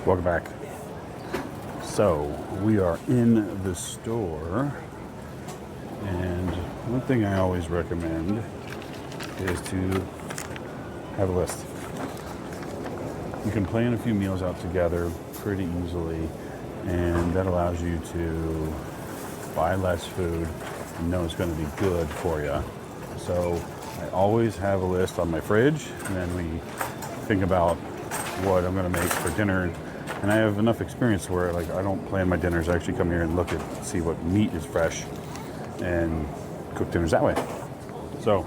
Welcome back. So we are in the store, and one thing I always recommend is to have a list. You can plan a few meals out together pretty easily, and that allows you to buy less food and know it's going to be good for you. So I always have a list on my fridge, and then we think about what I'm going to make for dinner. And I have enough experience where I don't plan my dinners. I actually come here and see what meat is fresh and cook dinners that way. So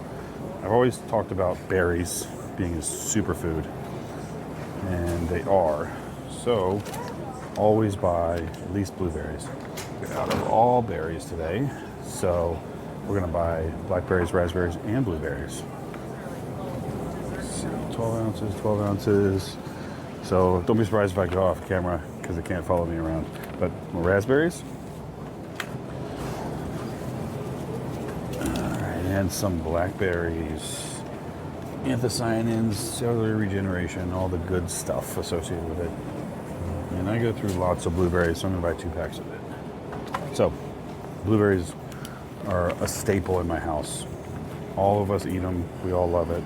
I've always talked about berries being a superfood, and they are. So always buy at least blueberries. We're out of all berries today. So we're gonna buy blackberries, raspberries, and blueberries. Let's see, 12 ounces. So don't be surprised if I go off camera because it can't follow me around. But raspberries. All right, and some blackberries. Anthocyanins, cellular regeneration, all the good stuff associated with it. And I go through lots of blueberries, so I'm gonna buy 2 packs of it. So, blueberries are a staple in my house. All of us eat them, we all love it.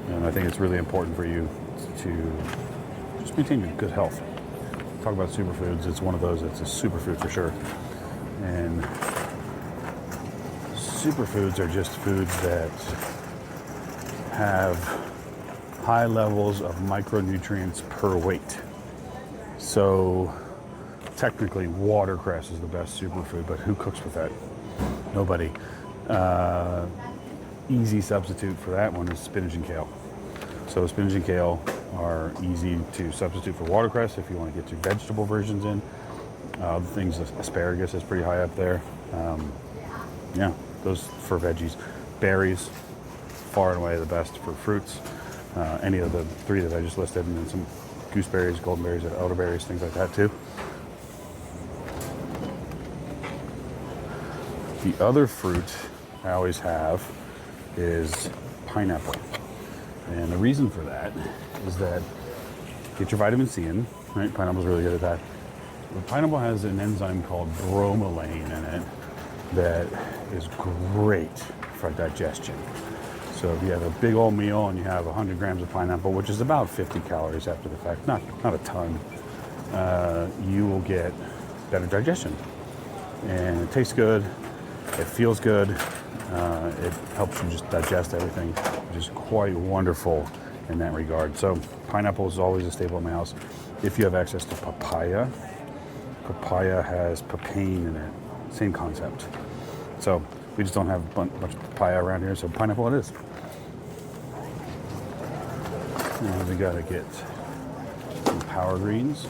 And I think it's really important for you to just maintain your good health. Talk about superfoods, it's one of those that's a superfood for sure. And superfoods are just foods that have high levels of micronutrients per weight. So technically watercress is the best superfood, but who cooks with that? Nobody. Easy substitute for that one is spinach and kale. So spinach and kale are easy to substitute for watercress if you want to get your vegetable versions in. Other things, asparagus is pretty high up there. Yeah, those for veggies. Berries, far and away the best for fruits. Any of the 3 that I just listed, and then some gooseberries, goldenberries, elderberries, things like that too. The other fruit I always have is pineapple. And the reason for that is that get your vitamin C in, right? Pineapple's really good at that. But pineapple has an enzyme called bromelain in it that is great for digestion. So if you have a big old meal and you have 100 grams of pineapple, which is about 50 calories after the fact, not a ton, you will get better digestion. And it tastes good, it feels good, it helps you just digest everything, which is quite wonderful in that regard. So pineapple is always a staple in my house. If you have access to papaya, papaya has papain in it, same concept. So we just don't have a bunch of papaya around here, so pineapple it is. And we gotta get some power greens.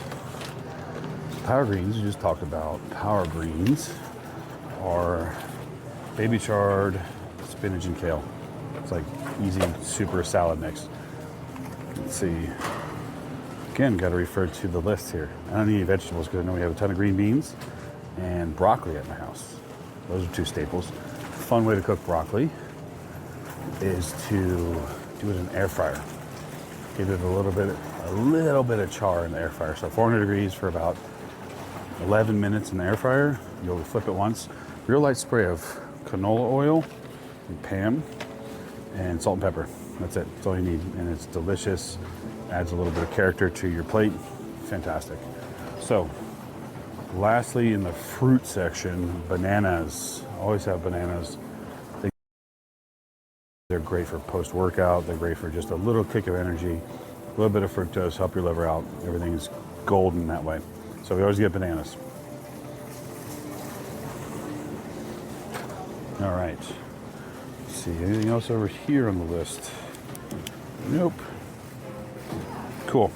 Power greens, we just talked about. Power greens are baby chard, spinach, and kale. It's like easy, super salad mix. Let's see. Again, got to refer to the list here. I don't need any vegetables because I know we have a ton of green beans and broccoli at my house. Those are 2 staples. Fun way to cook broccoli is to do it in an air fryer. Give it a little bit of char in the air fryer. So 400 degrees for about 11 minutes in the air fryer. You'll flip it once. Real light spray of canola oil and Pam and salt and pepper. That's it. That's all you need. And it's delicious. Adds a little bit of character to your plate. Fantastic. So, lastly, in the fruit section, bananas. Always have bananas. They're great for post-workout. They're great for just a little kick of energy. A little bit of fructose, help your liver out. Everything is golden that way. So we always get bananas. All right. Let's see, anything else over here on the list? Nope. Cool.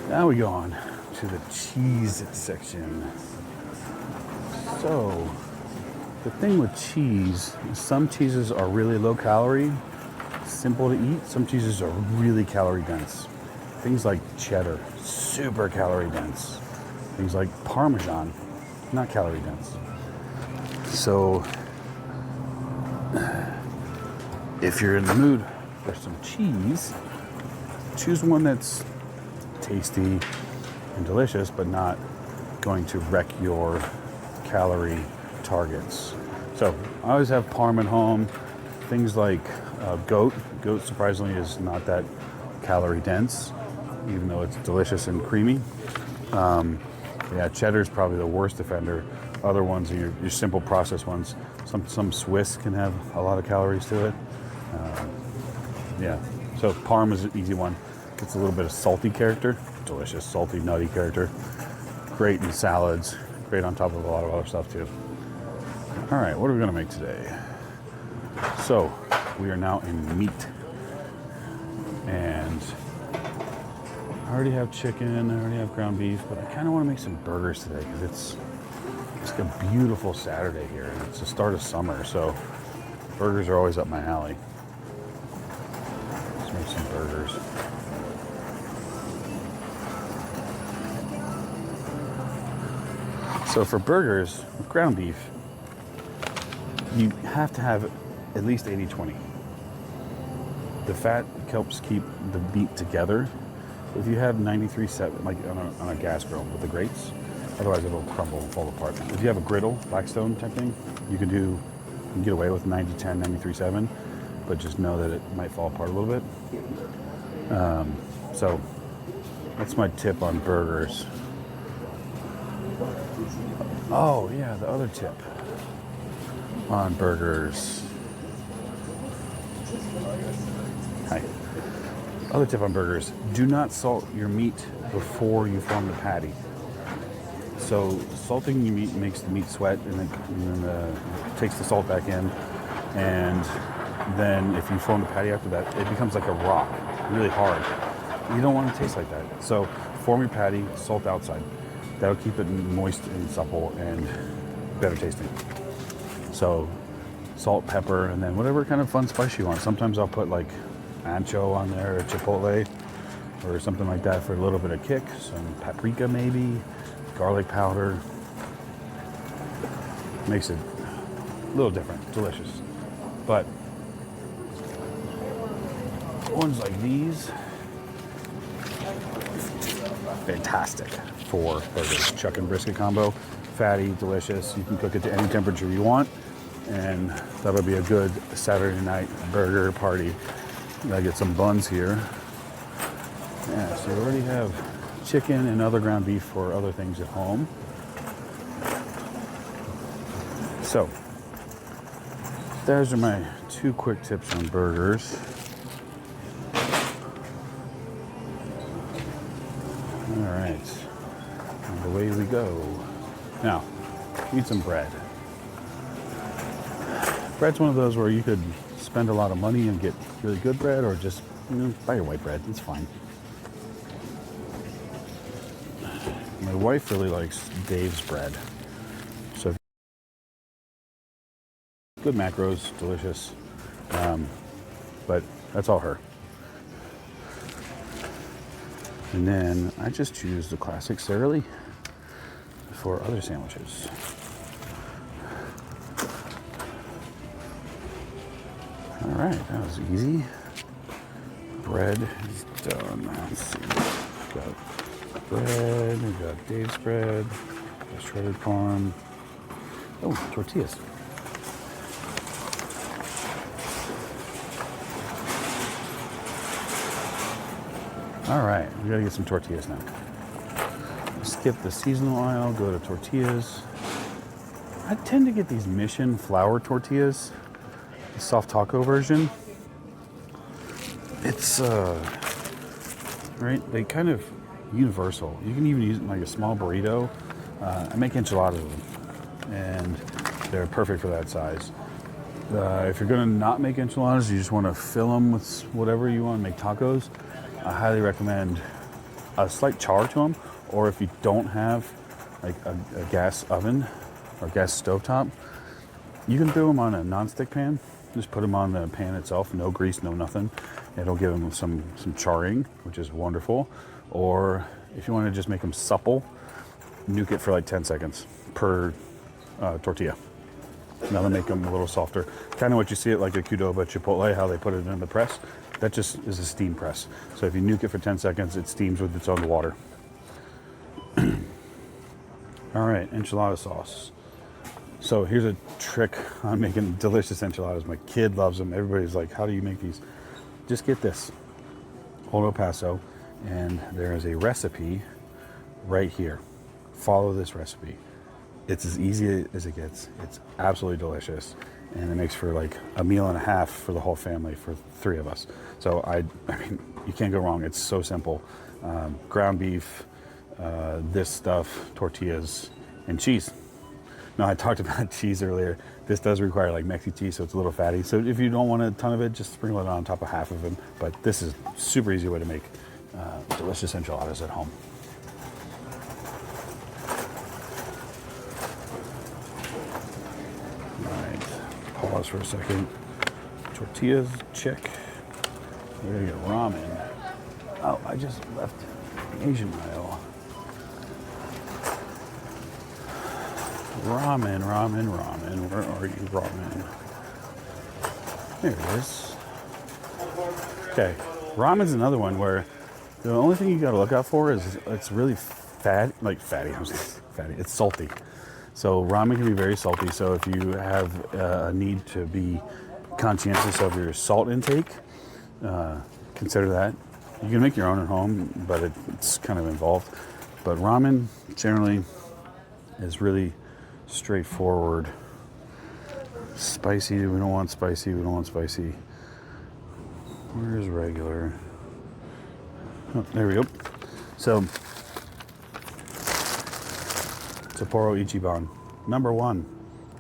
Now we go on to the cheese section. So, the thing with cheese is some cheeses are really low calorie, simple to eat. Some cheeses are really calorie dense. Things like cheddar, super calorie dense. Things like Parmesan, not calorie dense. So, if you're in the mood for some cheese, choose one that's tasty and delicious, but not going to wreck your calorie targets. So I always have parm at home. Things like goat. Goat surprisingly is not that calorie dense, even though it's delicious and creamy. Yeah, cheddar is probably the worst offender. Other ones are your simple processed ones. Some Swiss can have a lot of calories to it. Yeah, so parm is an easy one. It's a little bit of salty character. Delicious, salty, nutty character. Great in salads. Great on top of a lot of other stuff too. All right, what are we gonna make today? So we are now in meat. And I already have chicken, I already have ground beef, but I kind of want to make some burgers today because it's like a beautiful Saturday here. And it's the start of summer, so burgers are always up my alley. Let's make some burgers. So for burgers, with ground beef, you have to have at least 80-20. The fat helps keep the meat together. If you have 93.7, like on a gas grill with the grates, otherwise it'll crumble and fall apart. If you have a griddle, Blackstone type thing, you can get away with 90-10, 93.7, but just know that it might fall apart a little bit. So that's my tip on burgers. Oh yeah, the other tip on burgers. Hi. Other tip on burgers, do not salt your meat before you form the patty. So salting your meat makes the meat sweat and then takes the salt back in. And then if you form the patty after that, it becomes like a rock, really hard. You don't want to taste like that. So form your patty, salt outside. That'll keep it moist and supple and better tasting. So salt, pepper, and then whatever kind of fun spice you want. Sometimes I'll put like ancho on there, or chipotle, or something like that for a little bit of kick. Some paprika maybe, garlic powder. Makes it a little different, delicious. But ones like these, fantastic for burgers. Chuck and brisket combo, fatty, delicious. You can cook it to any temperature you want, and that'll be a good Saturday night burger party. Gotta get some buns here. Yeah, so we already have chicken and other ground beef for other things at home. So, those are my 2 quick tips on burgers. All right, and away we go. Now, need some bread. Bread's one of those where you could spend a lot of money and get really good bread, or just buy your white bread. It's fine. My wife really likes Dave's bread. So good macros, delicious. But that's all her. And then I just choose the classic Sara Lee for other sandwiches. All right, that was easy. Bread is done. Let's see. We got bread, we got Dave's bread, got shredded parm. Oh, tortillas. All right, we gotta get some tortillas now. Skip the seasonal aisle, go to tortillas. I tend to get these Mission flour tortillas, the soft taco version. It's right, they kind of universal. You can even use it in like a small burrito. I make enchiladas of them, and they're perfect for that size. If you're gonna not make enchiladas, you just want to fill them with whatever you want to make tacos. I highly recommend a slight char to them, or if you don't have like a gas oven or gas stovetop, you can do them on a nonstick pan. Just put them on the pan itself, no grease, no nothing. It'll give them some charring, which is wonderful. Or if you want to just make them supple, nuke it for like 10 seconds per tortilla. Now to make them a little softer. Kind of what you see at like a Qdoba Chipotle, how they put it in the press. That just is a steam press. So if you nuke it for 10 seconds, it steams with its own water. All right, enchilada sauce. So here's a trick on making delicious enchiladas. My kid loves them. Everybody's like, how do you make these? Just get this, Old El Paso, and there is a recipe right here. Follow this recipe. It's as easy as it gets. It's absolutely delicious. And it makes for like a meal and a half for the whole family, for 3 of us. So I mean, you can't go wrong. It's so simple. Ground beef, this stuff, tortillas, and cheese. Now, I talked about cheese earlier. This does require like Mexi cheese, so it's a little fatty. So if you don't want a ton of it, just sprinkle it on top of half of them. But this is a super easy way to make delicious enchiladas at home. All right, pause for a second. Tortillas, check. We're gonna get ramen. Oh, I just left the Asian aisle. Ramen. Where are you, ramen? There it is. Okay, ramen's another one where the only thing you gotta look out for is it's really fatty. It's salty. So ramen can be very salty. So if you have a need to be conscientious of your salt intake, consider that. You can make your own at home, but it's kind of involved. But ramen generally is really straightforward. Spicy, we don't want spicy. Where's regular? Oh, there we go. So, Sapporo Ichiban, #1,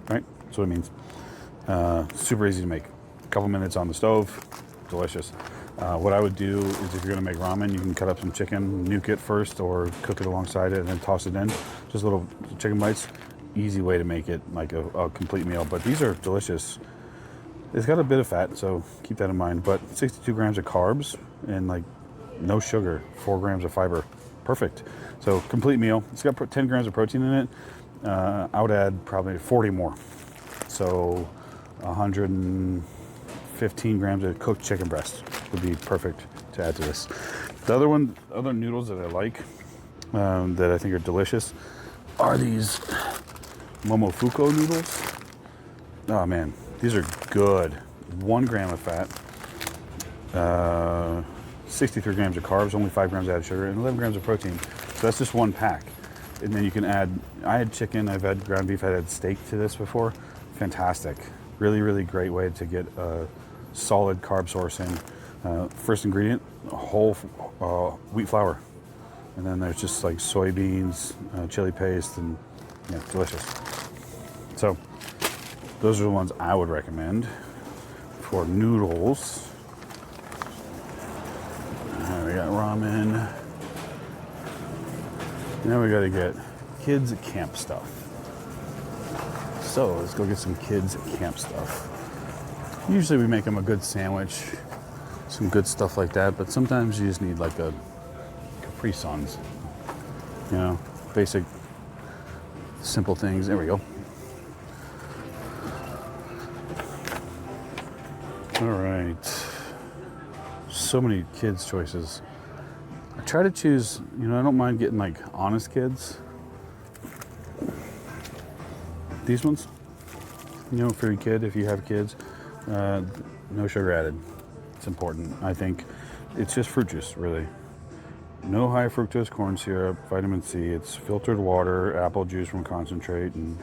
right? That's what it means. Super easy to make. A couple minutes on the stove, delicious. What I would do is if you're gonna make ramen, you can cut up some chicken, nuke it first, or cook it alongside it and then toss it in. Just little chicken bites. Easy way to make it like a complete meal. But these are delicious. It's got a bit of fat, so keep that in mind. But 62 grams of carbs and like no sugar, 4 grams of fiber. Perfect. So complete meal. It's got 10 grams of protein in it. I would add probably 40 more. So 115 grams of cooked chicken breast would be perfect to add to this. The other noodles that I like, that I think are delicious, are these Momofuku noodles. Oh man, these are good. 1 gram of fat, 63 grams of carbs, only 5 grams added sugar, and 11 grams of protein. So that's just 1 pack. And then you can add, I had chicken, I've had ground beef, I've had steak to this before. Fantastic. Really, really great way to get a solid carb source in. First ingredient, whole wheat flour. And then there's just like soybeans, chili paste, and yeah, delicious. So those are the ones I would recommend for noodles. We got ramen. Now we got to get kids camp stuff. So let's go get some kids camp stuff. Usually we make them a good sandwich, some good stuff like that, but sometimes you just need like a Capri Suns, you know, basic, simple things. There we go. All right. So many kids choices. I try to choose, you know, I don't mind getting like Honest Kids. These ones, you know, for your kid, if you have kids, no sugar added. It's important. I think it's just fruit juice, really. No high fructose corn syrup, vitamin C. It's filtered water, apple juice from concentrate, and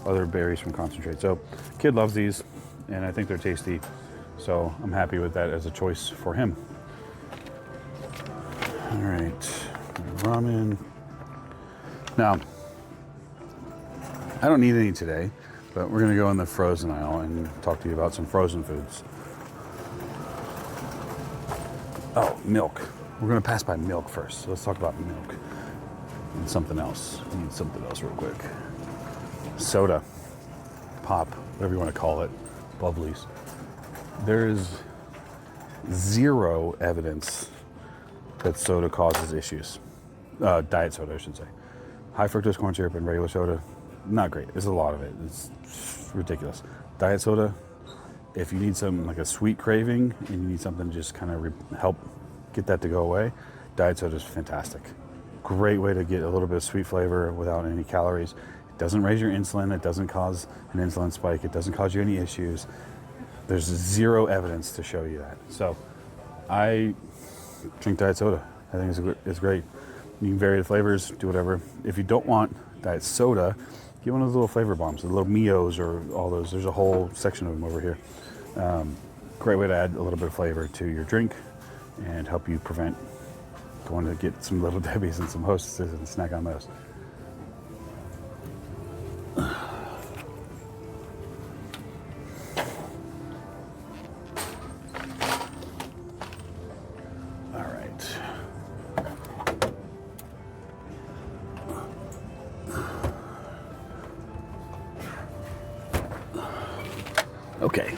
other berries from concentrate. So kid loves these, and I think they're tasty. So I'm happy with that as a choice for him. All right, ramen. Now, I don't need any today, but we're gonna go in the frozen aisle and talk to you about some frozen foods. Oh, milk. We're gonna pass by milk first. So let's talk about milk and something else. We need something else real quick. Soda, pop, whatever you want to call it, bubblies. There is zero evidence that soda causes issues. Diet soda, I should say. High fructose corn syrup and regular soda, not great. There's a lot of it. It's ridiculous. Diet soda, if you need some like a sweet craving and you need something to just kind of help get that to go away, diet soda is fantastic. Great way to get a little bit of sweet flavor without any calories. It doesn't raise your insulin. It doesn't cause an insulin spike. It doesn't cause you any issues. There's zero evidence to show you that. So I drink diet soda. I think it's great. You can vary the flavors, do whatever. If you don't want diet soda, get one of those little flavor bombs, the little Mios or all those. There's a whole section of them over here. Great way to add a little bit of flavor to your drink and help you prevent going to get some Little Debbies and some Hostesses and snack on those. All right. Okay.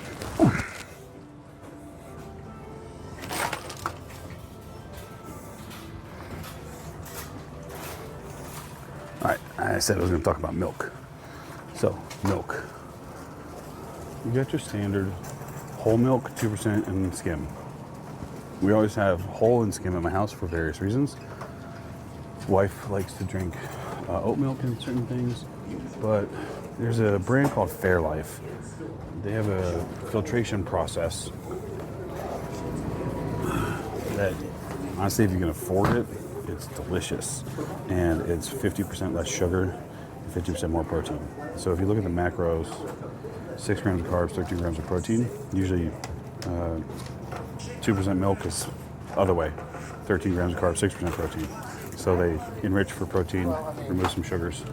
All right, I said I was going to talk about milk. So, milk. You got your standard whole milk, 2% and skim. We always have whole and skim at my house for various reasons. Wife likes to drink oat milk in certain things, but there's a brand called Fairlife. They have a filtration process that, honestly, if you can afford it, it's delicious. And it's 50% less sugar, 50% more protein. So if you look at the macros, 6 grams of carbs, 13 grams of protein, usually 2% milk is other way, 13 grams of carbs, 6% protein. So they enrich for protein, remove some sugars.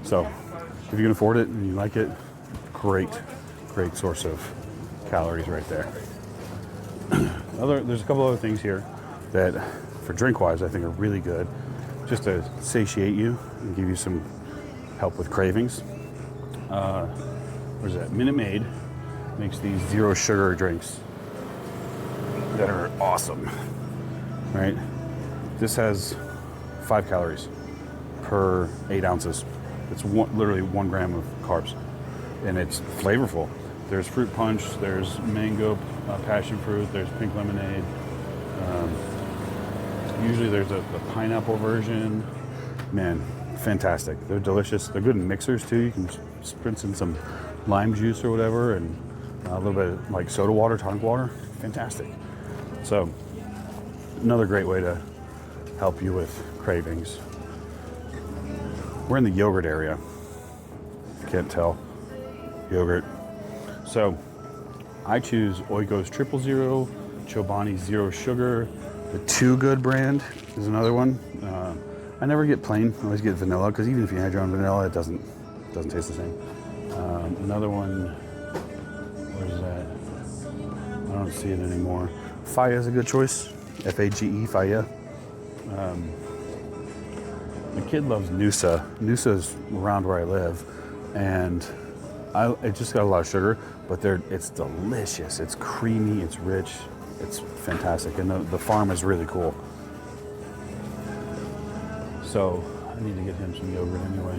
So if you can afford it and you like it, great source of calories right there. There's a couple other things here that, for drink-wise, I think are really good, just to satiate you and give you some help with cravings. What is that? Minute Maid makes these zero sugar drinks that are awesome, right? This has 5 calories per 8 ounces. It's literally 1 gram of carbs, and it's flavorful. There's fruit punch, there's mango, passion fruit, there's pink lemonade. Usually there's a pineapple version. Man, fantastic. They're delicious. They're good in mixers too. You can spritz in some lime juice or whatever, and a little bit of like soda water, tonic water. Fantastic. So another great way to help you with cravings. We're in the yogurt area. Can't tell. Yogurt. So I choose Oikos 000, Chobani Zero Sugar. The Too Good brand is another one. I never get plain. I always get vanilla, because even if you had your own vanilla, it doesn't taste the same. Another one, where's that? I don't see it anymore. Faya is a good choice. F-A-G-E, Faya. My kid loves Noosa. Noosa's around where I live, and it just got a lot of sugar, but it's delicious. It's creamy, it's rich, it's fantastic, and the farm is really cool. So I need to get him some yogurt anyway.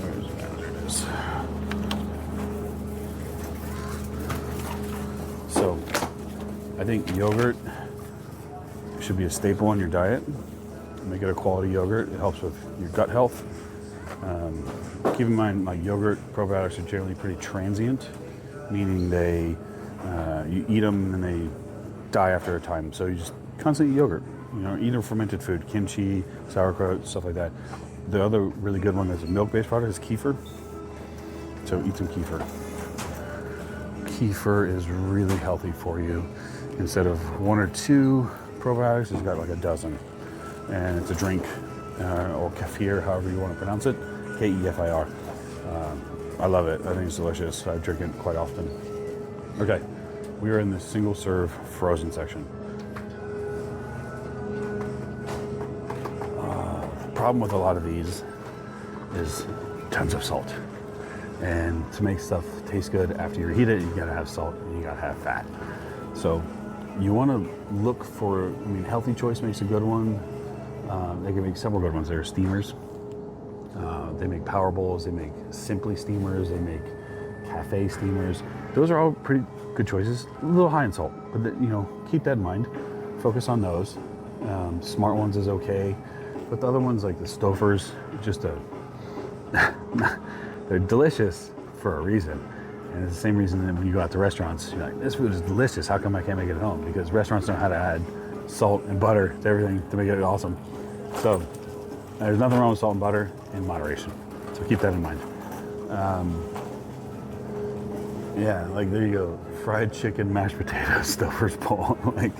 Where's that? There it is. So I think yogurt should be a staple in your diet. Make it a quality yogurt. It helps with your gut health. Keep in mind, like, yogurt probiotics are generally pretty transient, meaning you eat them and they die after a time. So you just constantly eat yogurt. Eat a fermented food, kimchi, sauerkraut, stuff like that. The other really good one that's a milk-based product is kefir. So eat some kefir. Kefir is really healthy for you. Instead of 1 or 2 probiotics, it's got like a dozen. And it's a drink, or kefir, however you want to pronounce it. K-E-F-I-R. I love it. I think it's delicious. I drink it quite often. Okay, we are in the single-serve frozen section. Problem with a lot of these is tons of salt. And to make stuff taste good after you heat it, you gotta have salt and you gotta have fat. So you want to look for, Healthy Choice makes a good one. They can make several good ones. There are steamers. They make power bowls, they make Simply steamers, they make cafe steamers. Those are all pretty good choices. A little high in salt, but keep that in mind. Focus on those. Smart Ones is okay, but the other ones like the Stouffer's, they're delicious for a reason. And it's the same reason that when you go out to restaurants, you're like, this food is delicious. How come I can't make it at home? Because restaurants know how to add salt and butter to everything to make it awesome. So there's nothing wrong with salt and butter in moderation. So keep that in mind. Yeah, like there you go. Fried chicken, mashed potatoes, Stouffer's bowl. Like,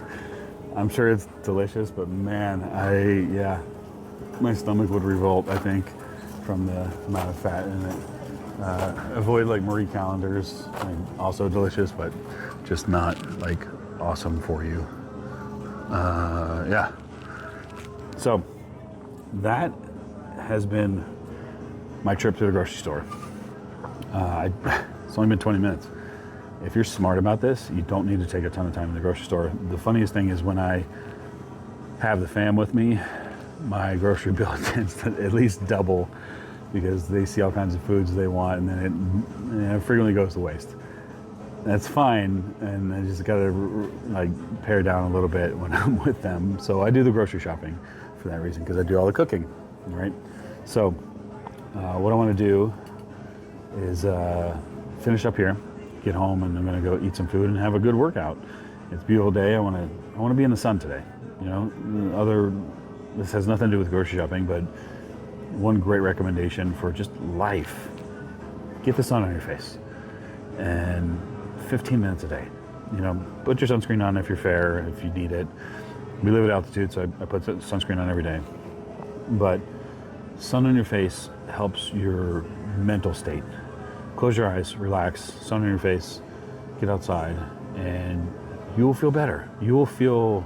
I'm sure it's delicious, but man, my stomach would revolt, I think, from the amount of fat in it. Avoid like Marie Callender's, also delicious, but just not like awesome for you. Yeah. So that has been my trip to the grocery store. It's only been 20 minutes. If you're smart about this, you don't need to take a ton of time in the grocery store. The funniest thing is when I have the fam with me, my grocery bill tends to at least double because they see all kinds of foods they want, and then it frequently goes to waste. That's fine, and I just gotta like pare down a little bit when I'm with them. So I do the grocery shopping for that reason, because I do all the cooking, right? So what I want to do is finish up here, get home, and I'm gonna go eat some food and have a good workout. It's a beautiful day. I want to be in the sun today. This has nothing to do with grocery shopping, but one great recommendation for just life: get the sun on your face, and 15 minutes a day. Put your sunscreen on if you're fair, if you need it. We live at altitude, so I put sunscreen on every day. But sun on your face helps your mental state. Close your eyes, relax, sun on your face, get outside, and you will feel better. You will feel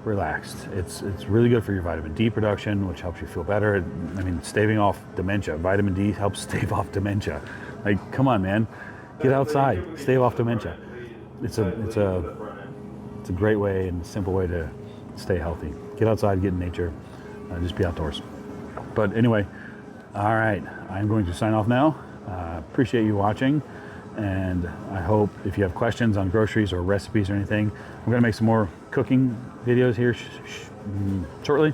relaxed. It's really good for your vitamin D production, which helps you feel better. Staving off dementia. Vitamin D helps stave off dementia. Like, come on, man. Get outside, stave off dementia. It's a great way and simple way to stay healthy. Get outside, get in nature, just be outdoors. But anyway, all right, I'm going to sign off now. Appreciate you watching, and I hope if you have questions on groceries or recipes or anything, I'm going to make some more cooking videos here shortly,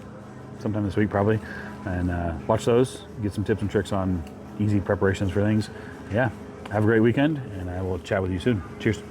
sometime this week probably, and watch those, get some tips and tricks on easy preparations for things. Yeah, have a great weekend, and I will chat with you soon. Cheers.